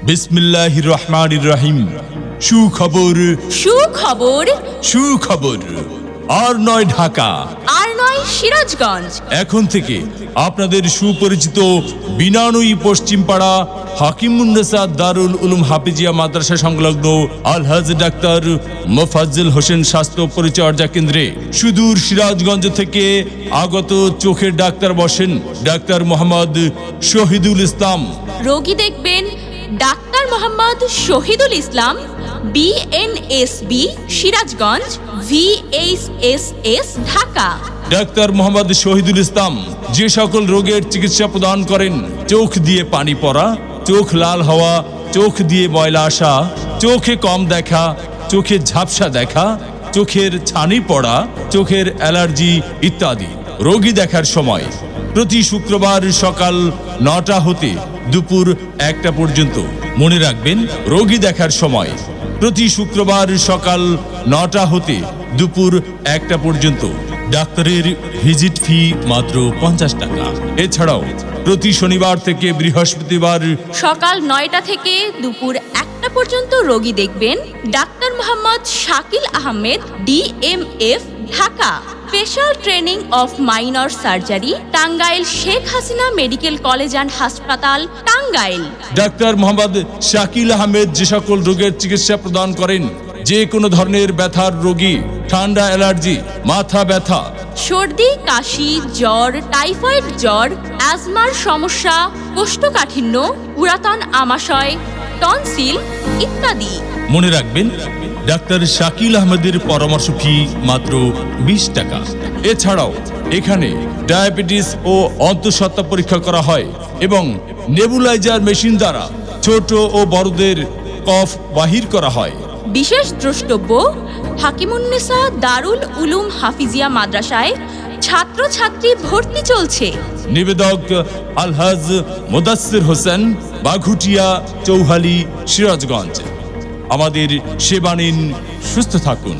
বিসমিল্লাহির রহমানির রহিম। সুখবর সুখবর সুখবর। আর নয় ঢাকা, আর নয় সিরাজগঞ্জ। এখন থেকে আপনাদের সুপরিচিত বিনানুই পশ্চিমপাড়া হাকিমুন্নেসা দারুল উলুম হাফিজিয়া মাদ্রাসা সংলগ্ন আলহাজ ডাক্তার মোফাজ্জল হোসেন স্বাস্থ্য পরিচর্যা কেন্দ্রে সুদূর সিরাজগঞ্জ থেকে আগত চোখের ডাক্তার বসেন ডাক্তার মোহাম্মদ শহীদুল ইসলাম। রোগী দেখবেন doctor Mohammad Shahidul Islam, BNSB Sirajganj, VHSS Dhaka. Doctor Mohammad Shahidul Islam যে সকল রোগের চিকিৎসা প্রদান করেন, চোখ দিয়ে পানি পড়া, চোখ লাল হওয়া, চোখ দিয়ে ময়লা আসা, চোখে কম দেখা, চোখে ঝাপসা দেখা, চোখের ছানি পড়া, চোখের অ্যালার্জি ইত্যাদি রোগী দেখার সময় প্রতি শুক্রবার সকাল 9টা হতে দুপুর 1টা পর্যন্ত। মনে রাখবেন, রোগী দেখার সময় প্রতি শুক্রবার সকাল 9টা হতে দুপুর 1টা পর্যন্ত। ডাক্তারের ভিজিট ফি মাত্র 50 টাকা। এছাড়াও প্রতি শনিবার থেকে বৃহস্পতিবার সকাল 9টা থেকে দুপুর 1টা পর্যন্ত রোগী দেখবেন doctor Mohammad Shakil Ahmed, DMF Dhaka. Special training of minor surgery, Tangail Sheikh Hasina medical college and হাসপাতাল, টাঙ্গাইল। ডাক্তার মোহাম্মদ শাকিল আহমেদ যে সকল রোগের চিকিৎসা প্রদান করেন, যে কোনো ধরনের ব্যথার রোগী, ঠান্ডা, অ্যালার্জি, মাথা ব্যথা, সর্দি, কাশি, জ্বর, টাইফয়েড জ্বর, অ্যাজমার সমস্যা, কোষ্ঠকাঠিন্য, পুরাতন আমাশয়, টনসিল ইত্যাদি। মনে রাখবেন, ডাক্তার শাকিল আহমেদের পরামর্শ ফি মাত্র 20 টাকা। এছাড়াও এখানে ডায়াবেটিস ও অন্তঃসত্ত্বা পরীক্ষা করা হয় এবং নেবুলাইজার মেশিন দ্বারা ছোট ও বড়দের কফ বাহির করা হয়। বিশেষ দ্রষ্টব্য, হাকিমুন্নেসা দারুল উলুম হাফিজিয়া মাদ্রাসায় ছাত্রছাত্রী ভর্তি চলছে। নিবেদক আলহাজ মুদাসসির হোসেন, বাঘুটিয়া, চৌহালি, সিরাজগঞ্জ। আমাদের সেবা নিন, সুস্থ থাকুন।